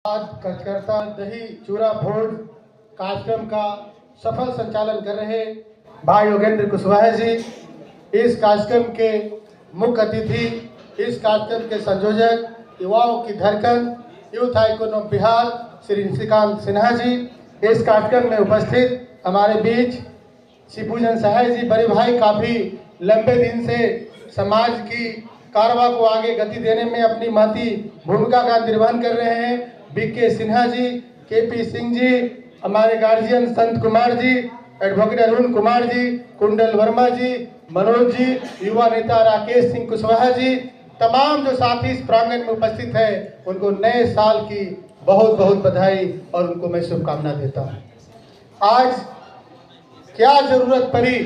आज कार्यकर्ता दही चूरा भोज कार्यक्रम का सफल संचालन कर रहे भाई योगेंद्र कुशवाहा जी, इस कार्यक्रम के मुख्य अतिथि, इस कार्यक्रम के संयोजक, युवाओं की धड़कन youth icon of Bihar Shri Nishikant Sinha ji, इस कार्यक्रम में उपस्थित हमारे बीच शिवपूजन सहाय जी बड़े भाई, काफ़ी लंबे दिन से समाज की कारवा को आगे गति देने में अपनी महती भूमिका का निर्वहन कर रहे हैं। बीके सिन्हा जी, केपी सिंह जी, हमारे गार्जियन संत कुमार जी, एडवोकेट अरुण कुमार जी, कुंडल वर्मा जी, मनोज जी, युवा नेता राकेश सिंह कुशवाहा जी, तमाम जो साथी इस प्रांगण में उपस्थित हैं, उनको नए साल की बहुत बहुत बधाई और उनको मैं शुभकामना देता हूँ। आज क्या जरूरत पड़ी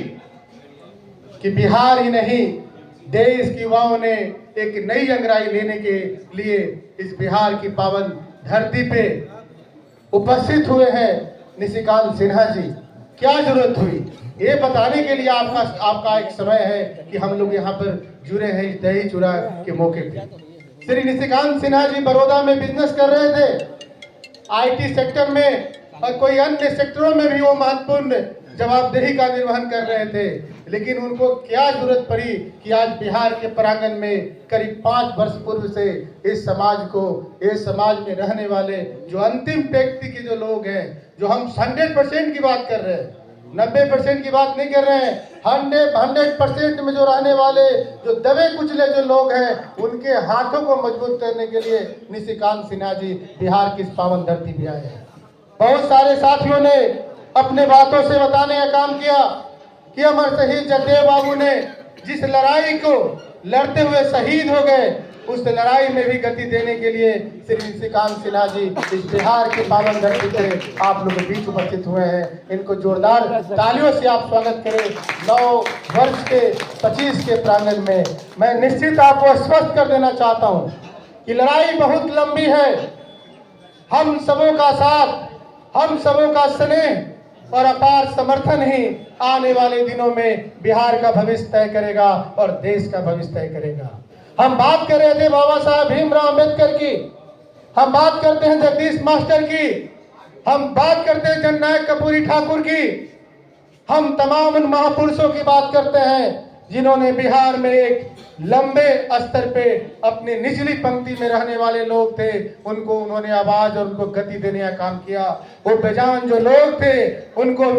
कि बिहार ही नहीं देश के युवाओं ने एक नई अंगराई लेने के लिए इस बिहार की पावन धरती पे उपस्थित हुए हैं निशिकांत सिन्हा जी। क्या जरूरत हुई ये बताने के लिए आपका एक समय है कि हम लोग यहाँ पर जुड़े हैं इस दही चूरा के मौके पे। श्री निशिकांत सिन्हा जी बड़ौदा में बिजनेस कर रहे थे, आईटी सेक्टर में और कोई अन्य सेक्टरों में भी वो महत्वपूर्ण जवाबदेही का निर्वहन कर रहे थे, लेकिन उनको क्या जरूरत पड़ी कि आज बिहार के प्रांगण में करीब 5 वर्ष पूर्व से इस समाज में रहने वाले जो अंतिम व्यक्ति के जो लोग हैं, जो हम 100% की बात कर रहे हैं, 90% की बात नहीं कर रहे हैं, 100% में जो रहने वाले जो दबे कुचले जो लोग हैं, उनके हाथों को मजबूत करने के लिए निशिकांत सिन्हा जी बिहार की इस पावन धरती पे आए हैं। बहुत सारे साथियों ने अपने बातों से बताने का काम किया कि अमर शहीद जगदेव बाबू ने जिस लड़ाई को लड़ते हुए शहीद हो गए, उस लड़ाई में भी गति देने के लिए श्री निशिकांत सिन्हा जी इस बिहार के पावन धरती पे आप लोग के बीच उपस्थित हुए हैं। इनको जोरदार तालियों से आप स्वागत करें। 9 वर्ष के 25 के प्रांगण में मैं निश्चित आपको स्पष्ट कर देना चाहता हूं कि लड़ाई बहुत लंबी है। हम सबों का साथ, हम सबों का स्नेह और अपार समर्थन ही आने वाले दिनों में बिहार का भविष्य तय करेगा और देश का भविष्य तय करेगा। हम बात कर रहे थे बाबा साहब भीमराव अंबेडकर की, हम बात करते हैं जगदीश मास्टर की, हम बात करते हैं जननायक कर्पूरी ठाकुर की, हम तमाम उन महापुरुषों की बात करते हैं जिन्होंने बिहार में एक लंबे स्तर पे अपनी निचली पंक्ति में रहने वाले लोग थे, उनको उन्होंने आवाज और उनको गति देने का काम किया। वो बेजान जो लोग थे, उनको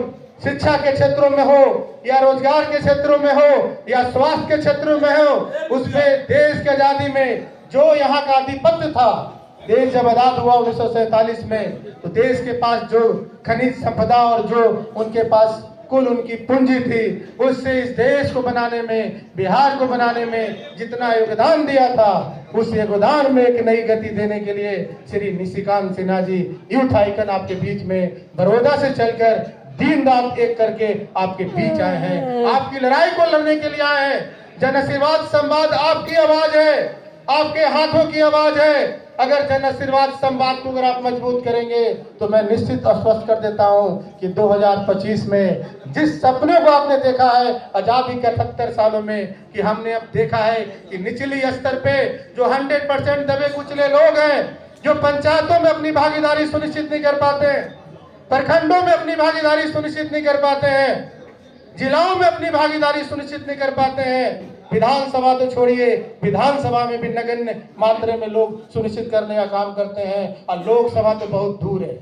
शिक्षा के क्षेत्रों में हो या रोजगार के क्षेत्रों में हो या स्वास्थ्य के क्षेत्रों में हो, उसमें देश की आजादी में जो यहाँ का आधिपत्य था, देश जब आजाद हुआ 1947 में, तो देश के पास जो खनिज संपदा और जो उनके पास कुल उनकी पूंजी थी, उससे इस देश को बनाने में, बिहार को बनाने में जितना योगदान दिया था, उस योगदान में एक नई गति देने के लिए श्री निशिकांत सिन्हा जी यूथ आइकन आपके बीच में बड़ौदा से चलकर दिन रात एक करके आपके बीच आए हैं। आपकी लड़ाई को लड़ने के लिए आए हैं। जन आशीर्वाद संवाद आपकी आवाज है, आपके हाथों की आवाज है। अगर जन आशीर्वाद संवाद को अगर आप मजबूत करेंगे तो मैं निश्चित स्पष्ट कर देता हूं कि 2025 में जिस सपने को आपने देखा है आजादी के 78 सालों में, कि हमने अब देखा है कि निचली स्तर पे जो 100% दबे कुचले लोग हैं, जो पंचायतों में अपनी भागीदारी सुनिश्चित नहीं कर पाते, प्रखंडों में अपनी भागीदारी सुनिश्चित नहीं कर पाते हैं, जिलाओं में अपनी भागीदारी सुनिश्चित नहीं कर पाते हैं, विधानसभा तो छोड़िए, विधानसभा में भी नगण्य मात्रा में लोग सुनिश्चित करने का काम करते हैं और लोकसभा तो बहुत दूर है।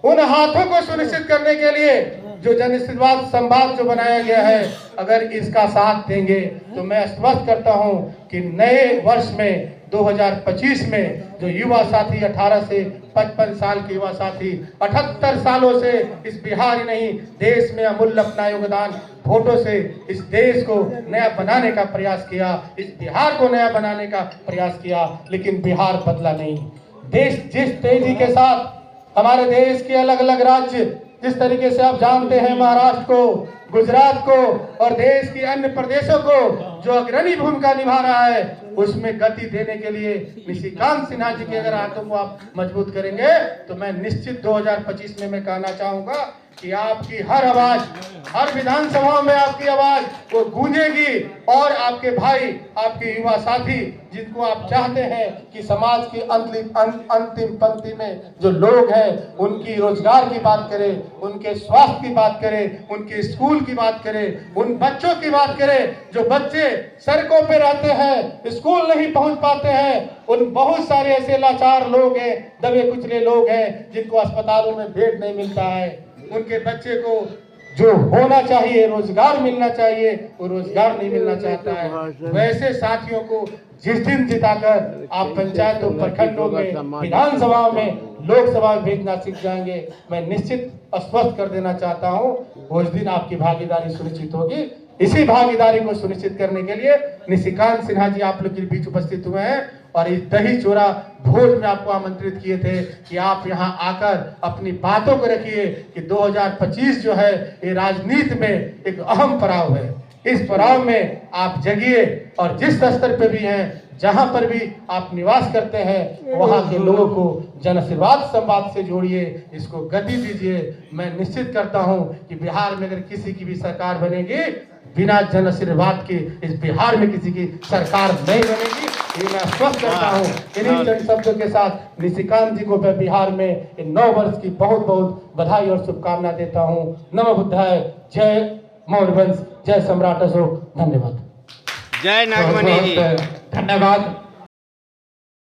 उन हाथों को सुनिश्चित करने के लिए जो जन आशीर्वाद संवाद जो बनाया गया है, अगर इसका साथ देंगे तो मैं स्पष्ट करता हूं कि नए वर्ष में 2025 में जो युवा साथी 18 से 55 साल के युवा साथी 78 सालों से इस बिहार ही नहीं देश में अमूल्य अपना योगदान वोटों से इस देश को नया बनाने का प्रयास किया, इस बिहार को नया बनाने का प्रयास किया, लेकिन बिहार बदला नहीं। देश जिस तेजी के साथ हमारे देश के अलग अलग राज्य, जिस तरीके से आप जानते हैं महाराष्ट्र को, गुजरात को और देश के अन्य प्रदेशों को जो अग्रणी भूमिका निभा रहा है, उसमें गति देने के लिए निशिकांत सिन्हा जी के अगर हाथों को आप मजबूत करेंगे तो मैं निश्चित 2025 में मैं कहना चाहूंगा कि आपकी हर आवाज, हर विधानसभा में आपकी आवाज वो गूंजेगी और आपके भाई, आपके युवा साथी जिनको आप चाहते हैं कि समाज की अंतिम पंक्ति में जो लोग हैं उनकी रोजगार की बात करें, उनके स्वास्थ्य की बात करें, उनके स्कूल की बात करें, उन बच्चों की बात करें जो बच्चे सड़कों पे रहते हैं, स्कूल नहीं पहुंच पाते हैं, उन बहुत सारे ऐसे लाचार लोग हैं, दबे कुचले लोग हैं जिनको अस्पतालों में बेड नहीं मिलता है, उनके बच्चे को जो होना चाहिए, रोजगार मिलना चाहिए, वो रोजगार नहीं मिलना चाहता है। वैसे साथियों को जिस दिन जिताकर आप पंचायतों, प्रखंडों में, विधानसभा में, लोकसभा में भेजना सीख जाएंगे, मैं निश्चित स्पष्ट कर देना चाहता हूं, उस दिन आपकी भागीदारी सुनिश्चित होगी। इसी भागीदारी को सुनिश्चित करने के लिए निशिकांत सिन्हा जी आप लोग के बीच उपस्थित हुए हैं और इस दही चूरा भोज में आपको आमंत्रित किए थे कि आप यहां आकर अपनी बातों को रखिए कि 2025 जो है ये राजनीति में एक अहम पड़ाव है। इस पड़ाव में आप जगिए और जिस स्तर पे भी हैं, जहां पर भी आप निवास करते हैं, वहां के लोगों को जन आशीर्वाद संवाद से जोड़िए, इसको गति दीजिए। मैं निश्चित करता हूं कि बिहार में अगर किसी की भी सरकार बनेगी, बिना जन आशीर्वाद के इस बिहार में किसी की सरकार नहीं बनेगी, ये मैं आश्वस्त करता हूँ। इन्हीं चंद शब्दों के साथ निशिकांत जी को मैं बिहार में इन 9 वर्ष की बहुत बहुत बधाई और शुभकामना देता हूँ। नमो बुद्धाय, जय मौर्य वंश, जय सम्राट अशोक। धन्यवाद। जय नागमणि जी। धन्यवाद।